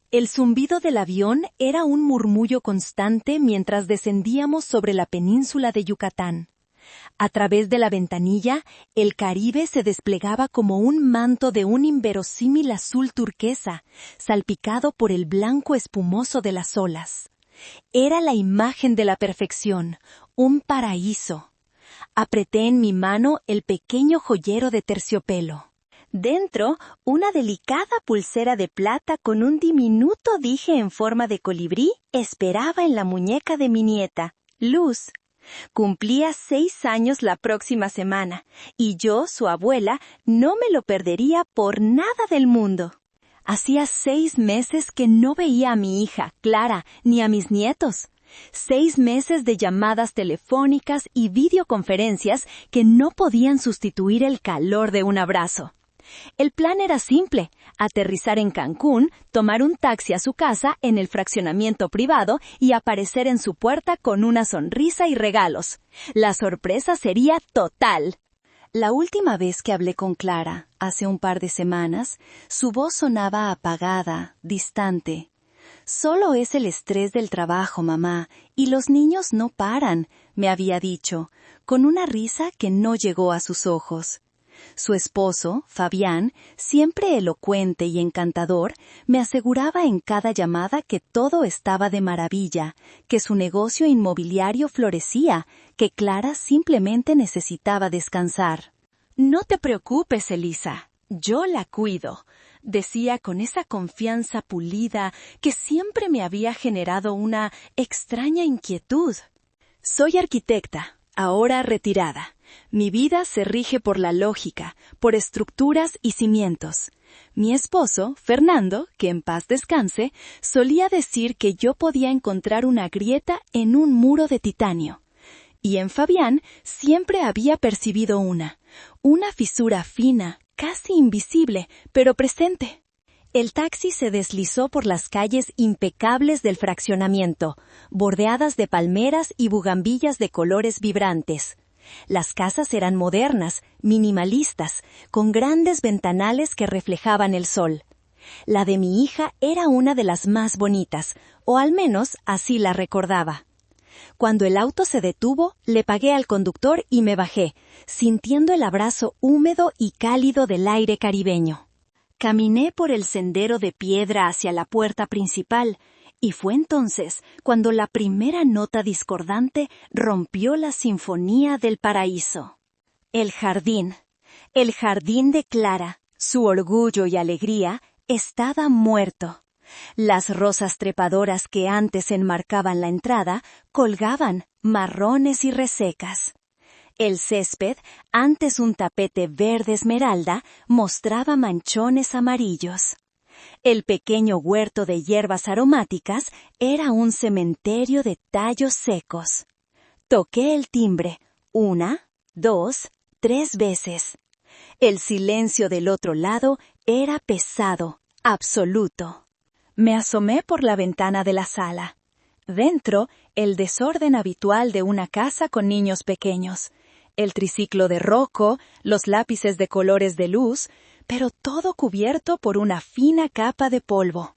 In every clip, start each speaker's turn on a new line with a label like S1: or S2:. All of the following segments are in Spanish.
S1: El zumbido del avión era un murmullo constante mientras descendíamos sobre la península de Yucatán. A través de la ventanilla, el Caribe se desplegaba como un manto de un inverosímil azul turquesa, salpicado por el blanco espumoso de las olas. Era la imagen de la perfección, un paraíso. Apreté en mi mano el pequeño joyero de terciopelo. Dentro, una delicada pulsera de plata con un diminuto dije en forma de colibrí esperaba en la muñeca de mi nieta, Luz. Cumplía 6 años la próxima semana, y yo, su abuela, no me lo perdería por nada del mundo. Hacía 6 meses que no veía a mi hija, Clara, ni a mis nietos. 6 meses de llamadas telefónicas y videoconferencias que no podían sustituir el calor de un abrazo. El plan era simple: aterrizar en Cancún, tomar un taxi a su casa en el fraccionamiento privado y aparecer en su puerta con una sonrisa y regalos. La sorpresa sería total. La última vez que hablé con Clara, hace un par de semanas, su voz sonaba apagada, distante. «Solo es el estrés del trabajo, mamá, y los niños no paran», me había dicho, con una risa que no llegó a sus ojos. Su esposo, Fabián, siempre elocuente y encantador, me aseguraba en cada llamada que todo estaba de maravilla, que su negocio inmobiliario florecía, que Clara simplemente necesitaba descansar. «No te preocupes, Elisa, yo la cuido», decía con esa confianza pulida que siempre me había generado una extraña inquietud. «Soy arquitecta, ahora retirada. Mi vida se rige por la lógica, por estructuras y cimientos. Mi esposo, Fernando, que en paz descanse, solía decir que yo podía encontrar una grieta en un muro de titanio. Y en Fabián siempre había percibido una fisura fina, casi invisible, pero presente». El taxi se deslizó por las calles impecables del fraccionamiento, bordeadas de palmeras y bugambillas de colores vibrantes. Las casas eran modernas, minimalistas, con grandes ventanales que reflejaban el sol. La de mi hija era una de las más bonitas, o al menos así la recordaba. Cuando el auto se detuvo, le pagué al conductor y me bajé, sintiendo el abrazo húmedo y cálido del aire caribeño. Caminé por el sendero de piedra hacia la puerta principal, y fue entonces cuando la primera nota discordante rompió la sinfonía del paraíso. El jardín de Clara, su orgullo y alegría, estaba muerto. Las rosas trepadoras que antes enmarcaban la entrada colgaban, marrones y resecas. El césped, antes un tapete verde esmeralda, mostraba manchones amarillos. El pequeño huerto de hierbas aromáticas era un cementerio de tallos secos. Toqué el timbre 1, 2, 3 veces. El silencio del otro lado era pesado, absoluto. Me asomé por la ventana de la sala. Dentro, el desorden habitual de una casa con niños pequeños. El triciclo de Rocco, los lápices de colores de luz, pero todo cubierto por una fina capa de polvo.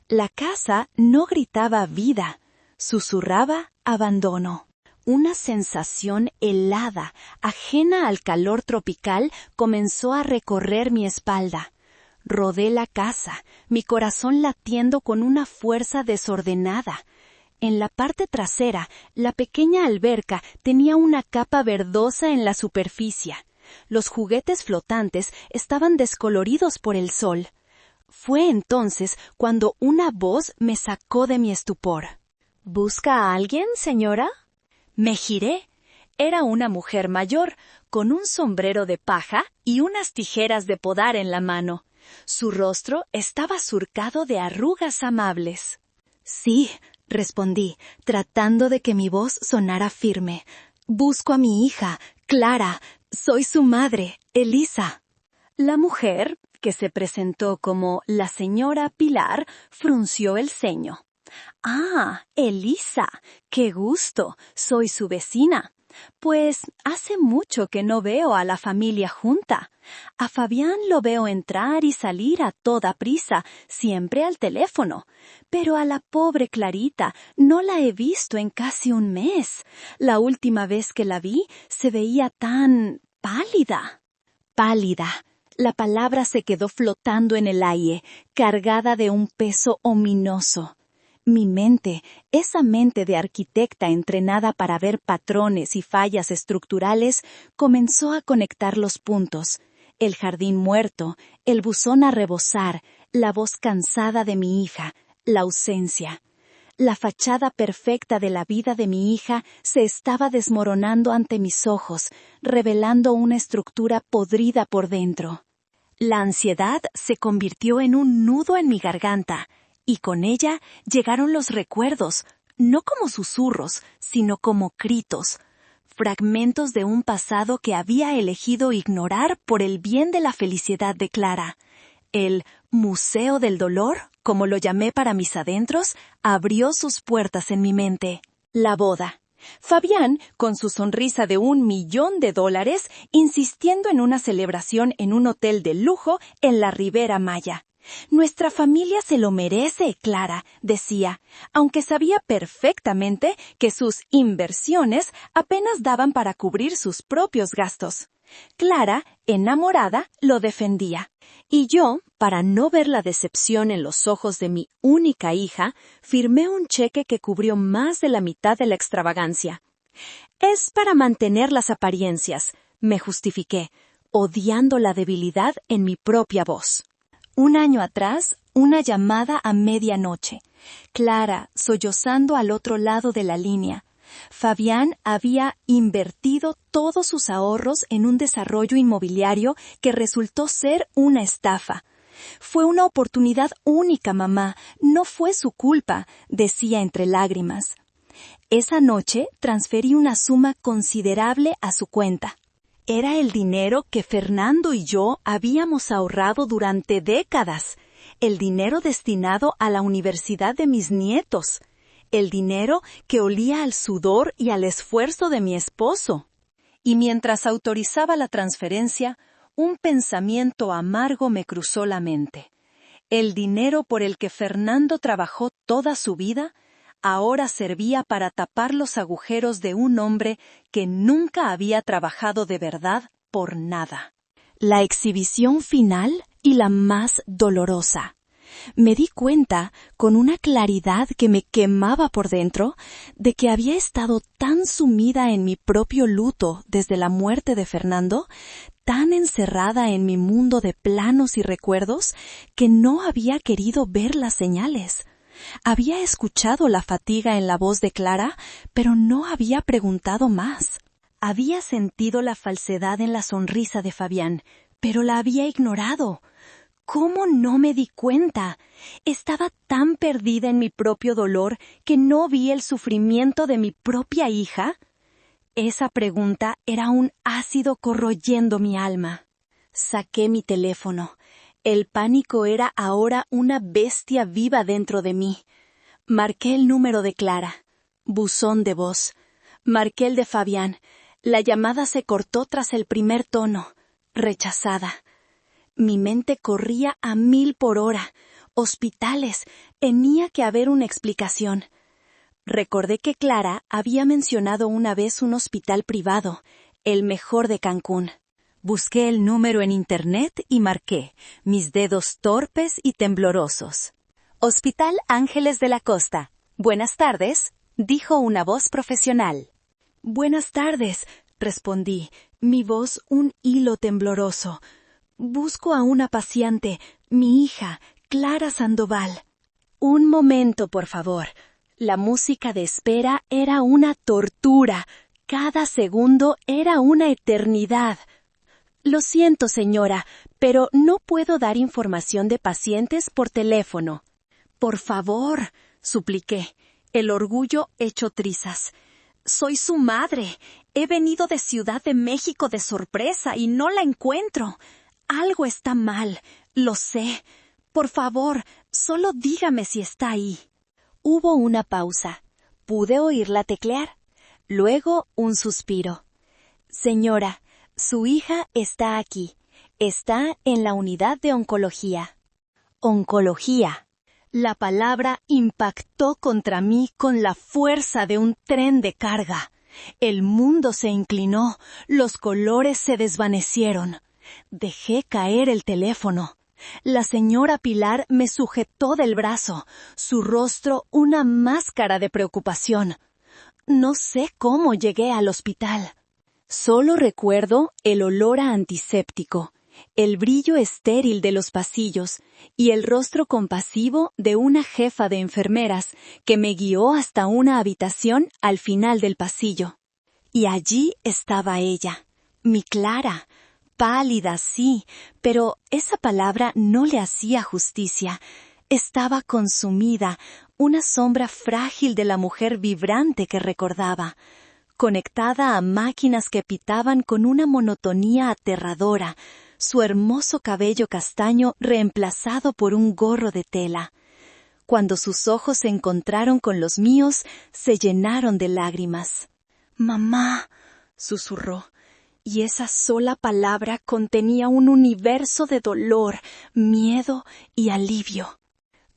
S1: La casa no gritaba vida, susurraba abandono. Una sensación helada, ajena al calor tropical, comenzó a recorrer mi espalda. Rodé la casa, mi corazón latiendo con una fuerza desordenada. En la parte trasera, la pequeña alberca tenía una capa verdosa en la superficie. Los juguetes flotantes estaban descoloridos por el sol. Fue entonces cuando una voz me sacó de mi estupor. «¿Busca a alguien, señora?» Me giré. Era una mujer mayor, con un sombrero de paja y unas tijeras de podar en la mano. Su rostro estaba surcado de arrugas amables. «Sí», respondí, tratando de que mi voz sonara firme. «Busco a mi hija, Clara. Soy su madre, Elisa». La mujer, que se presentó como la señora Pilar, frunció el ceño. «Ah, Elisa, qué gusto. Soy su vecina. Pues hace mucho que no veo a la familia junta. A Fabián lo veo entrar y salir a toda prisa, siempre al teléfono. Pero a la pobre Clarita no la he visto en casi un mes. La última vez que la vi se veía tan pálida. Pálida. La palabra se quedó flotando en el aire, cargada de un peso ominoso. Mi mente, esa mente de arquitecta entrenada para ver patrones y fallas estructurales, comenzó a conectar los puntos. El jardín muerto, el buzón a rebosar, la voz cansada de mi hija, la ausencia. La fachada perfecta de la vida de mi hija se estaba desmoronando ante mis ojos, revelando una estructura podrida por dentro. La ansiedad se convirtió en un nudo en mi garganta, y con ella llegaron los recuerdos, no como susurros, sino como gritos, fragmentos de un pasado que había elegido ignorar por el bien de la felicidad de Clara. El Museo del Dolor, como lo llamé para mis adentros, abrió sus puertas en mi mente. La boda. Fabián, con su sonrisa de $1.000.000, insistiendo en una celebración en un hotel de lujo en la Ribera Maya. Nuestra familia se lo merece, Clara, decía, aunque sabía perfectamente que sus inversiones apenas daban para cubrir sus propios gastos. Clara, enamorada, lo defendía. Y yo, para no ver la decepción en los ojos de mi única hija, firmé un cheque que cubrió más de la mitad de la extravagancia. Es para mantener las apariencias, me justifiqué, odiando la debilidad en mi propia voz. Un año atrás, una llamada a medianoche. Clara, sollozando al otro lado de la línea. Fabián había invertido todos sus ahorros en un desarrollo inmobiliario que resultó ser una estafa. Fue una oportunidad única, mamá. No fue su culpa, decía entre lágrimas. Esa noche transferí una suma considerable a su cuenta. Era el dinero que Fernando y yo habíamos ahorrado durante décadas, el dinero destinado a la universidad de mis nietos, el dinero que olía al sudor y al esfuerzo de mi esposo. Y mientras autorizaba la transferencia, un pensamiento amargo me cruzó la mente. El dinero por el que Fernando trabajó toda su vida ahora servía para tapar los agujeros de un hombre que nunca había trabajado de verdad por nada. La exhibición final y la más dolorosa. Me di cuenta, con una claridad que me quemaba por dentro, de que había estado tan sumida en mi propio luto desde la muerte de Fernando, tan encerrada en mi mundo de planos y recuerdos, que no había querido ver las señales. Había escuchado la fatiga en la voz de Clara, pero no había preguntado más. Había sentido la falsedad en la sonrisa de Fabián, pero la había ignorado. ¿Cómo no me di cuenta? Estaba tan perdida en mi propio dolor que no vi el sufrimiento de mi propia hija. Esa pregunta era un ácido corroyendo mi alma. Saqué mi teléfono. El pánico era ahora una bestia viva dentro de mí. Marqué el número de Clara. Buzón de voz. Marqué el de Fabián. La llamada se cortó tras el primer tono. Rechazada. Mi mente corría a 1000 por hora. Hospitales. Tenía que haber una explicación. Recordé que Clara había mencionado una vez un hospital privado, el mejor de Cancún. Busqué el número en internet y marqué, mis dedos torpes y temblorosos. Hospital Ángeles de la Costa. Buenas tardes, dijo una voz profesional. Buenas tardes, respondí, mi voz un hilo tembloroso. Busco a una paciente, mi hija, Clara Sandoval. Un momento, por favor. La música de espera era una tortura. Cada segundo era una eternidad. Lo siento, señora, pero no puedo dar información de pacientes por teléfono. Por favor, supliqué, el orgullo hecho trizas. Soy su madre. He venido de Ciudad de México de sorpresa y no la encuentro. Algo está mal, lo sé. Por favor, solo dígame si está ahí. Hubo una pausa. Pude oírla teclear. Luego un suspiro. Señora, su hija está aquí. Está en la unidad de oncología. Oncología. La palabra impactó contra mí con la fuerza de un tren de carga. El mundo se inclinó, los colores se desvanecieron. Dejé caer el teléfono. La señora Pilar me sujetó del brazo, su rostro una máscara de preocupación. No sé cómo llegué al hospital. Solo recuerdo el olor a antiséptico, el brillo estéril de los pasillos y el rostro compasivo de una jefa de enfermeras que me guió hasta una habitación al final del pasillo. Y allí estaba ella, mi Clara, pálida, sí, pero esa palabra no le hacía justicia. Estaba consumida, una sombra frágil de la mujer vibrante que recordaba, conectada a máquinas que pitaban con una monotonía aterradora, su hermoso cabello castaño reemplazado por un gorro de tela. Cuando sus ojos se encontraron con los míos, se llenaron de lágrimas. «Mamá», susurró, y esa sola palabra contenía un universo de dolor, miedo y alivio.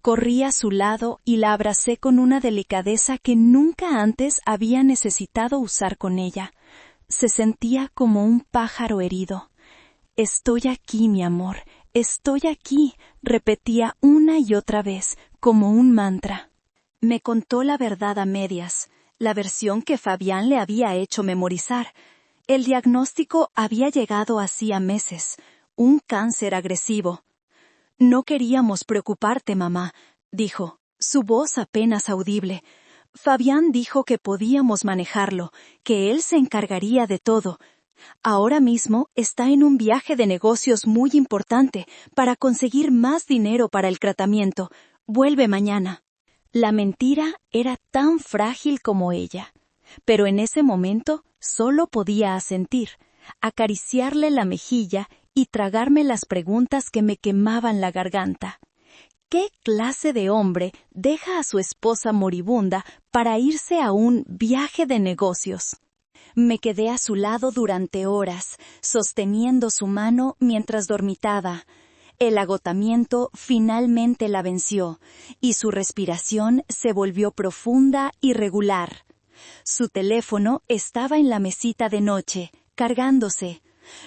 S1: Corrí a su lado y la abracé con una delicadeza que nunca antes había necesitado usar con ella. Se sentía como un pájaro herido. «Estoy aquí, mi amor, estoy aquí», repetía una y otra vez, como un mantra. Me contó la verdad a medias, la versión que Fabián le había hecho memorizar. El diagnóstico había llegado hacía meses, un cáncer agresivo. «No queríamos preocuparte, mamá», dijo, su voz apenas audible. Fabián dijo que podíamos manejarlo, que él se encargaría de todo. Ahora mismo está en un viaje de negocios muy importante para conseguir más dinero para el tratamiento. Vuelve mañana. La mentira era tan frágil como ella, pero en ese momento solo podía asentir, acariciarle la mejilla y tragarme las preguntas que me quemaban la garganta. ¿Qué clase de hombre deja a su esposa moribunda para irse a un viaje de negocios? Me quedé a su lado durante horas, sosteniendo su mano mientras dormitaba. El agotamiento finalmente la venció, y su respiración se volvió profunda y regular. Su teléfono estaba en la mesita de noche, cargándose.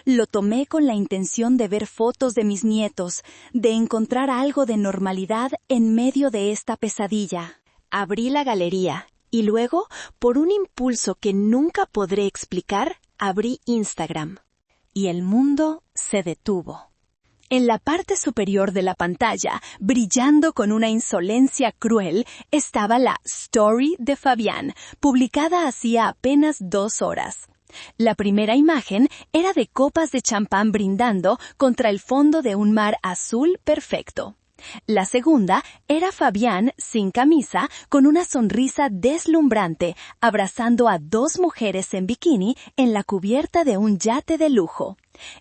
S1: Lo tomé con la intención de ver fotos de mis nietos, de encontrar algo de normalidad en medio de esta pesadilla. Abrí la galería y luego, por un impulso que nunca podré explicar, abrí Instagram. Y el mundo se detuvo. En la parte superior de la pantalla, brillando con una insolencia cruel, estaba la Story de Fabián, publicada hacía apenas 2 horas. La primera imagen era de copas de champán brindando contra el fondo de un mar azul perfecto. La segunda era Fabián sin camisa, con una sonrisa deslumbrante, abrazando a 2 mujeres en bikini en la cubierta de un yate de lujo.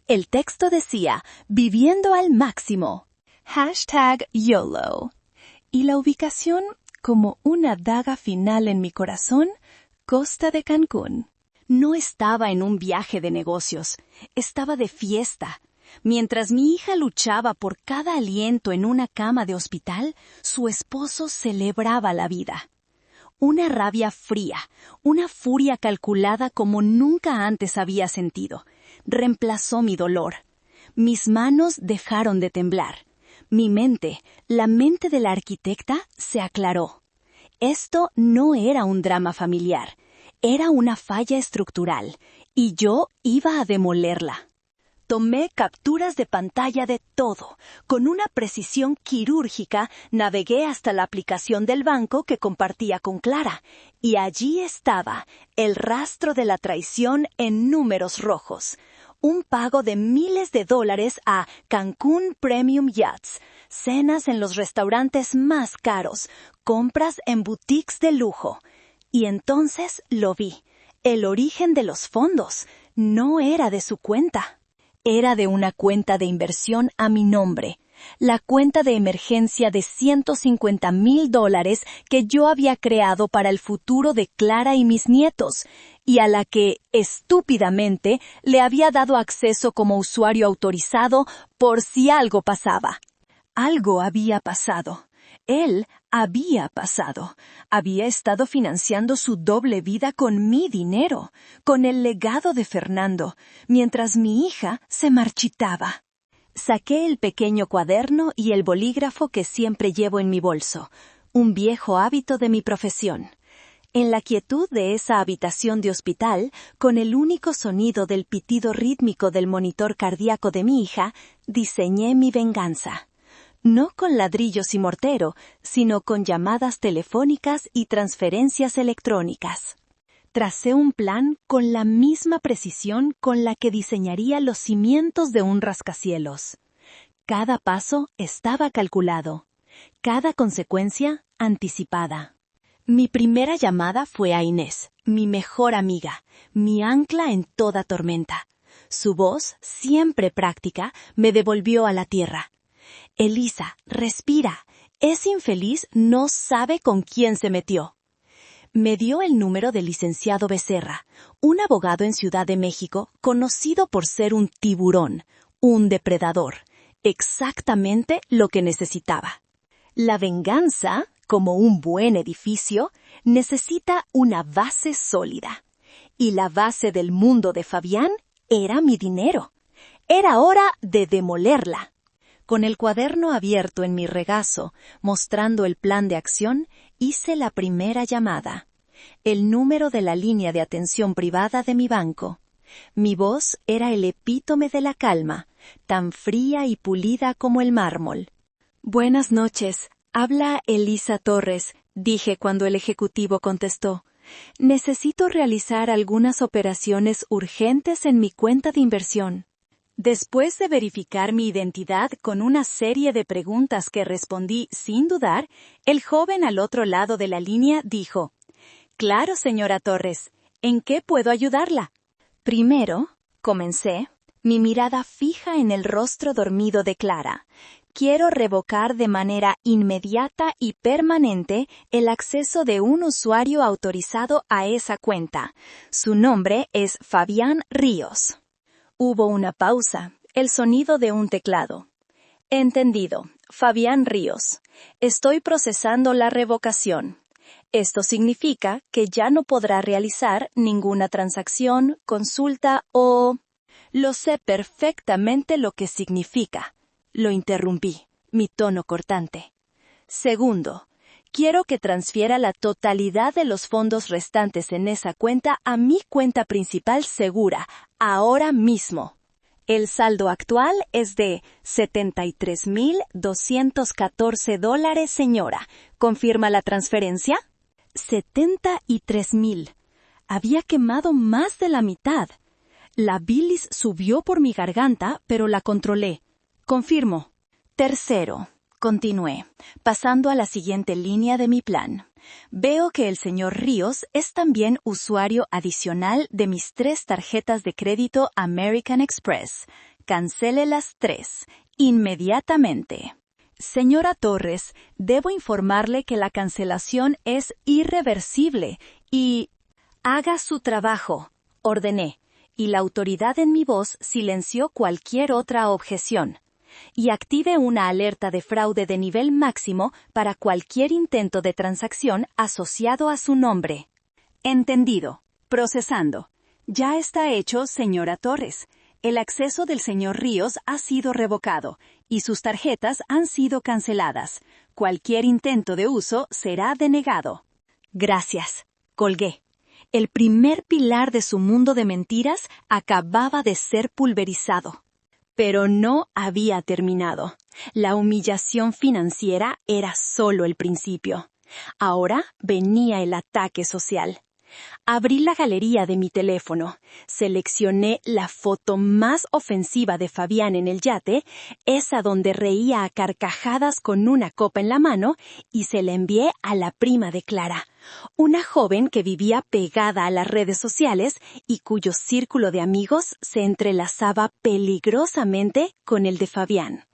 S1: El texto decía, viviendo al máximo. #YOLO. Y la ubicación, como una daga final en mi corazón, Costa de Cancún. No estaba en un viaje de negocios, estaba de fiesta. Mientras mi hija luchaba por cada aliento en una cama de hospital, su esposo celebraba la vida. Una rabia fría, una furia calculada como nunca antes había sentido, reemplazó mi dolor. Mis manos dejaron de temblar. Mi mente, la mente de la arquitecta, se aclaró. Esto no era un drama familiar, era una falla estructural, y yo iba a demolerla. Tomé capturas de pantalla de todo. Con una precisión quirúrgica, navegué hasta la aplicación del banco que compartía con Clara, y allí estaba, el rastro de la traición en números rojos. Un pago de miles de dólares a Cancún Premium Yachts, cenas en los restaurantes más caros, compras en boutiques de lujo. Y entonces lo vi. El origen de los fondos no era de su cuenta. Era de una cuenta de inversión a mi nombre, La cuenta de emergencia de $150,000 que yo había creado para el futuro de Clara y mis nietos, y a la que, estúpidamente, le había dado acceso como usuario autorizado por si algo pasaba. Algo había pasado. Él había pasado. Había estado financiando su doble vida con mi dinero, con el legado de Fernando, mientras mi hija se marchitaba. Saqué el pequeño cuaderno y el bolígrafo que siempre llevo en mi bolso, un viejo hábito de mi profesión. En la quietud de esa habitación de hospital, con el único sonido del pitido rítmico del monitor cardíaco de mi hija, diseñé mi venganza. No con ladrillos y mortero, sino con llamadas telefónicas y transferencias electrónicas. Tracé un plan con la misma precisión con la que diseñaría los cimientos de un rascacielos. Cada paso estaba calculado, cada consecuencia anticipada. Mi primera llamada fue a Inés, mi mejor amiga, mi ancla en toda tormenta. Su voz, siempre práctica, me devolvió a la tierra. Elisa, respira. Ese infeliz no sabe con quién se metió. Me dio el número del licenciado Becerra, un abogado en Ciudad de México conocido por ser un tiburón, un depredador, exactamente lo que necesitaba. La venganza, como un buen edificio, necesita una base sólida. Y la base del mundo de Fabián era mi dinero. Era hora de demolerla. Con el cuaderno abierto en mi regazo, mostrando el plan de acción, hice la primera llamada. El número de la línea de atención privada de mi banco. Mi voz era el epítome de la calma, tan fría y pulida como el mármol. «Buenas noches. Habla Elisa Torres», dije cuando el ejecutivo contestó. «Necesito realizar algunas operaciones urgentes en mi cuenta de inversión». Después de verificar mi identidad con una serie de preguntas que respondí sin dudar, el joven al otro lado de la línea dijo: «Claro, señora Torres, ¿en qué puedo ayudarla?» Primero, comencé, mi mirada fija en el rostro dormido de Clara. Quiero revocar de manera inmediata y permanente el acceso de un usuario autorizado a esa cuenta. Su nombre es Fabián Ríos. Hubo una pausa, el sonido de un teclado. Entendido, Fabián Ríos. Estoy procesando la revocación. Esto significa que ya no podrá realizar ninguna transacción, consulta o... Lo sé perfectamente lo que significa. Lo interrumpí, mi tono cortante. Segundo, quiero que transfiera la totalidad de los fondos restantes en esa cuenta a mi cuenta principal segura, ahora mismo. El saldo actual es de $73,214, señora. ¿Confirma la transferencia? 73,000. Había quemado más de la mitad. La bilis subió por mi garganta, pero la controlé. Confirmo. Tercero. Continué, pasando a la siguiente línea de mi plan. Veo que el señor Ríos es también usuario adicional de mis 3 tarjetas de crédito American Express. Cancele las 3, inmediatamente. Señora Torres, debo informarle que la cancelación es irreversible y... Haga su trabajo, ordené, y la autoridad en mi voz silenció cualquier otra objeción. Y active una alerta de fraude de nivel máximo para cualquier intento de transacción asociado a su nombre. Entendido. Procesando. Ya está hecho, señora Torres. El acceso del señor Ríos ha sido revocado y sus tarjetas han sido canceladas. Cualquier intento de uso será denegado. Gracias. Colgué. El primer pilar de su mundo de mentiras acababa de ser pulverizado. Pero no había terminado. La humillación financiera era solo el principio. Ahora venía el ataque social. Abrí la galería de mi teléfono, seleccioné la foto más ofensiva de Fabián en el yate, esa donde reía a carcajadas con una copa en la mano, y se la envié a la prima de Clara, una joven que vivía pegada a las redes sociales y cuyo círculo de amigos se entrelazaba peligrosamente con el de Fabián.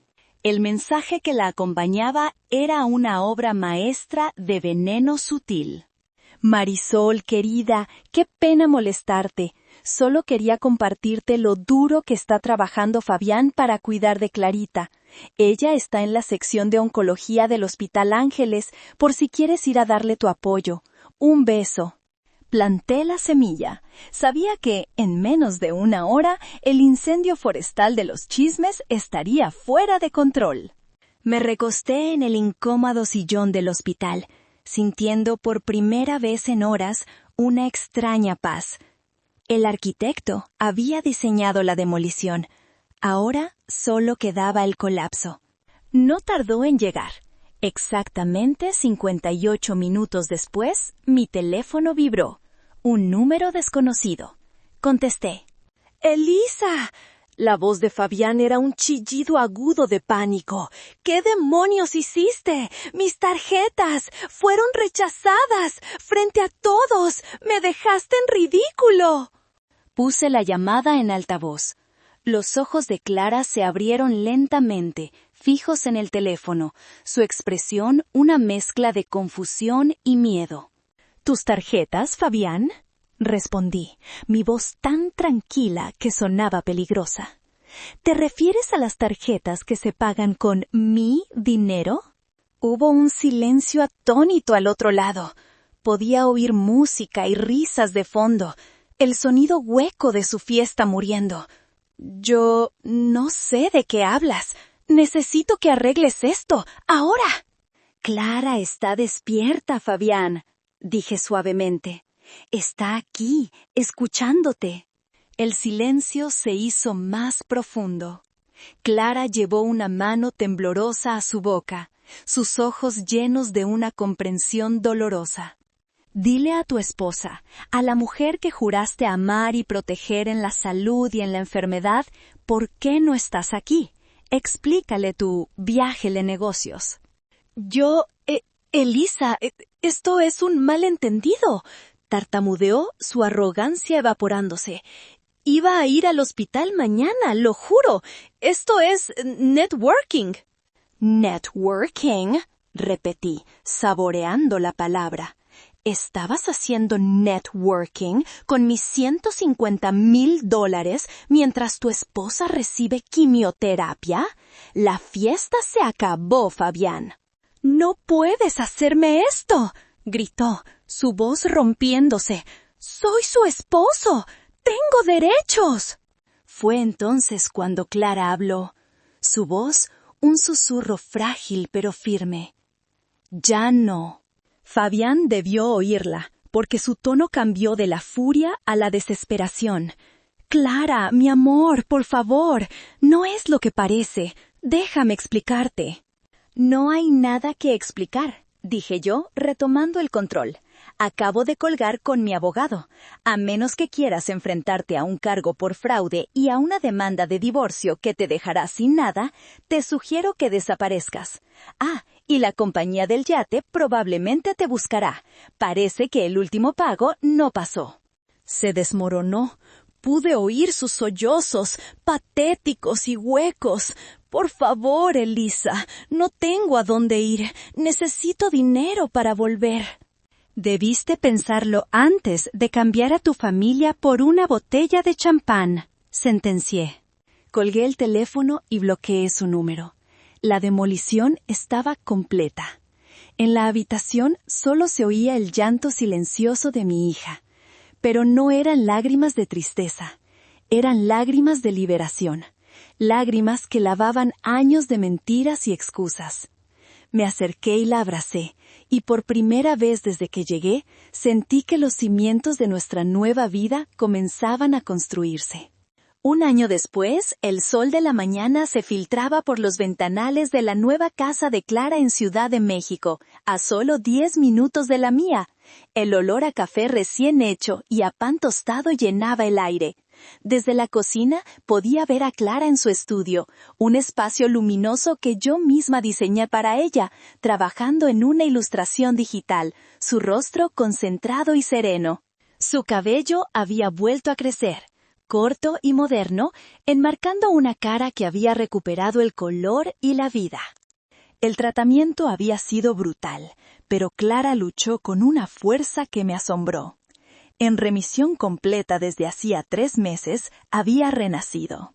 S1: El mensaje que la acompañaba era una obra maestra de veneno sutil. Marisol, querida, qué pena molestarte. Solo quería compartirte lo duro que está trabajando Fabián para cuidar de Clarita. Ella está en la sección de oncología del Hospital Ángeles, por si quieres ir a darle tu apoyo. Un beso. Planté la semilla. Sabía que, en menos de una hora, el incendio forestal de los chismes estaría fuera de control. Me recosté en el incómodo sillón del hospital, sintiendo por primera vez en horas una extraña paz. El arquitecto había diseñado la demolición. Ahora solo quedaba el colapso. No tardó en llegar. Exactamente 58 minutos después, mi teléfono vibró. Un número desconocido. Contesté. ¡Elisa! La voz de Fabián era un chillido agudo de pánico. ¿Qué demonios hiciste? ¡Mis tarjetas! ¡Fueron rechazadas! ¡Frente a todos! ¡Me dejaste en ridículo! Puse la llamada en altavoz. Los ojos de Clara se abrieron lentamente, fijos en el teléfono, su expresión una mezcla de confusión y miedo. ¿Tus tarjetas, Fabián? Respondí, mi voz tan tranquila que sonaba peligrosa. ¿Te refieres a las tarjetas que se pagan con mi dinero? Hubo un silencio atónito al otro lado. Podía oír música y risas de fondo, el sonido hueco de su fiesta muriendo. Yo no sé de qué hablas. Necesito que arregles esto, ahora. Clara está despierta, Fabián, dije suavemente. Está aquí, escuchándote. El silencio se hizo más profundo. Clara llevó una mano temblorosa a su boca, sus ojos llenos de una comprensión dolorosa. Dile a tu esposa, a la mujer que juraste amar y proteger en la salud y en la enfermedad, ¿por qué no estás aquí? Explícale tu viaje de negocios. Elisa, esto es un malentendido, tartamudeó, su arrogancia evaporándose. Iba a ir al hospital mañana, lo juro. Esto es networking. ¿Networking? Repetí, saboreando la palabra. ¿Estabas haciendo networking con mis $150,000 mientras tu esposa recibe quimioterapia? La fiesta se acabó, Fabián. «¡No puedes hacerme esto!», gritó, su voz rompiéndose. «¡Soy su esposo! ¡Tengo derechos!». Fue entonces cuando Clara habló. Su voz, un susurro frágil pero firme. «Ya no». Fabián debió oírla, porque su tono cambió de la furia a la desesperación. «Clara, mi amor, por favor, no es lo que parece. Déjame explicarte». «No hay nada que explicar», dije yo, retomando el control. «Acabo de colgar con mi abogado. A menos que quieras enfrentarte a un cargo por fraude y a una demanda de divorcio que te dejará sin nada, te sugiero que desaparezcas. Y la compañía del yate probablemente te buscará. Parece que el último pago no pasó». Se desmoronó. Pude oír sus sollozos, patéticos y huecos. «Por favor, Elisa, no tengo a dónde ir. Necesito dinero para volver». «Debiste pensarlo antes de cambiar a tu familia por una botella de champán», sentencié. Colgué el teléfono y bloqueé su número. La demolición estaba completa. En la habitación solo se oía el llanto silencioso de mi hija. Pero no eran lágrimas de tristeza, eran lágrimas de liberación, lágrimas que lavaban años de mentiras y excusas. Me acerqué y la abracé, y por primera vez desde que llegué, sentí que los cimientos de nuestra nueva vida comenzaban a construirse. Un año después, el sol de la mañana se filtraba por los ventanales de la nueva casa de Clara en Ciudad de México, a solo 10 minutos de la mía. El olor a café recién hecho y a pan tostado llenaba el aire. Desde la cocina podía ver a Clara en su estudio, un espacio luminoso que yo misma diseñé para ella, trabajando en una ilustración digital, su rostro concentrado y sereno. Su cabello había vuelto a crecer. corto y moderno, enmarcando una cara que había recuperado el color y la vida. El tratamiento había sido brutal, pero Clara luchó con una fuerza que me asombró. En remisión completa desde hacía 3 meses, había renacido.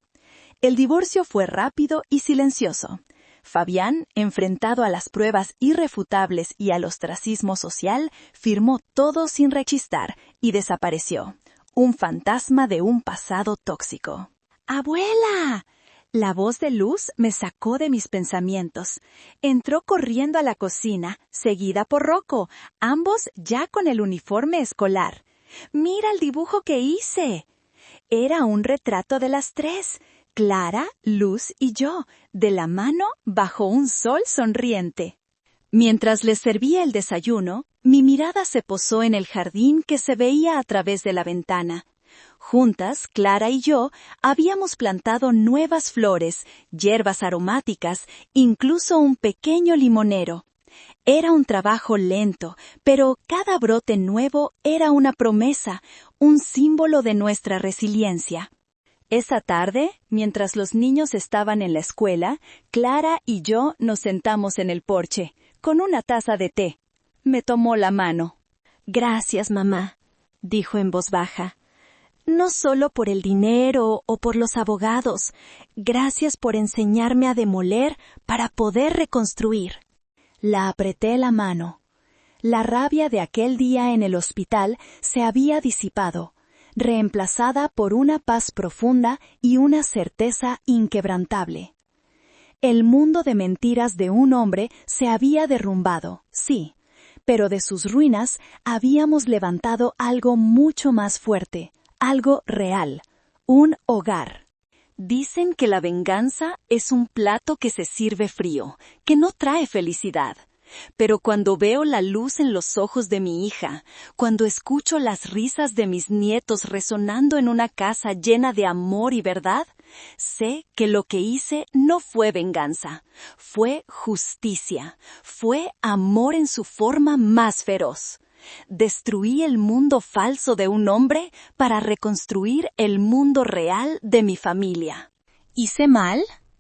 S1: El divorcio fue rápido y silencioso. Fabián, enfrentado a las pruebas irrefutables y al ostracismo social, firmó todo sin rechistar y desapareció. Un fantasma de un pasado tóxico. ¡Abuela! La voz de Luz me sacó de mis pensamientos. Entró corriendo a la cocina, seguida por Rocco, ambos ya con el uniforme escolar. ¡Mira el dibujo que hice! Era un retrato de las 3, Clara, Luz y yo, de la mano bajo un sol sonriente. Mientras les servía el desayuno, mi mirada se posó en el jardín que se veía a través de la ventana. Juntas, Clara y yo, habíamos plantado nuevas flores, hierbas aromáticas, incluso un pequeño limonero. Era un trabajo lento, pero cada brote nuevo era una promesa, un símbolo de nuestra resiliencia. Esa tarde, mientras los niños estaban en la escuela, Clara y yo nos sentamos en el porche, con una taza de té. Me tomó la mano. «Gracias, mamá», dijo en voz baja. «No solo por el dinero o por los abogados. Gracias por enseñarme a demoler para poder reconstruir». La apreté la mano. La rabia de aquel día en el hospital se había disipado, reemplazada por una paz profunda y una certeza inquebrantable. El mundo de mentiras de un hombre se había derrumbado, sí, pero de sus ruinas habíamos levantado algo mucho más fuerte, algo real, un hogar. Dicen que la venganza es un plato que se sirve frío, que no trae felicidad. Pero cuando veo la luz en los ojos de mi hija, cuando escucho las risas de mis nietos resonando en una casa llena de amor y verdad, sé que lo que hice no fue venganza, fue justicia, fue amor en su forma más feroz. Destruí el mundo falso de un hombre para reconstruir el mundo real de mi familia. ¿Hice mal?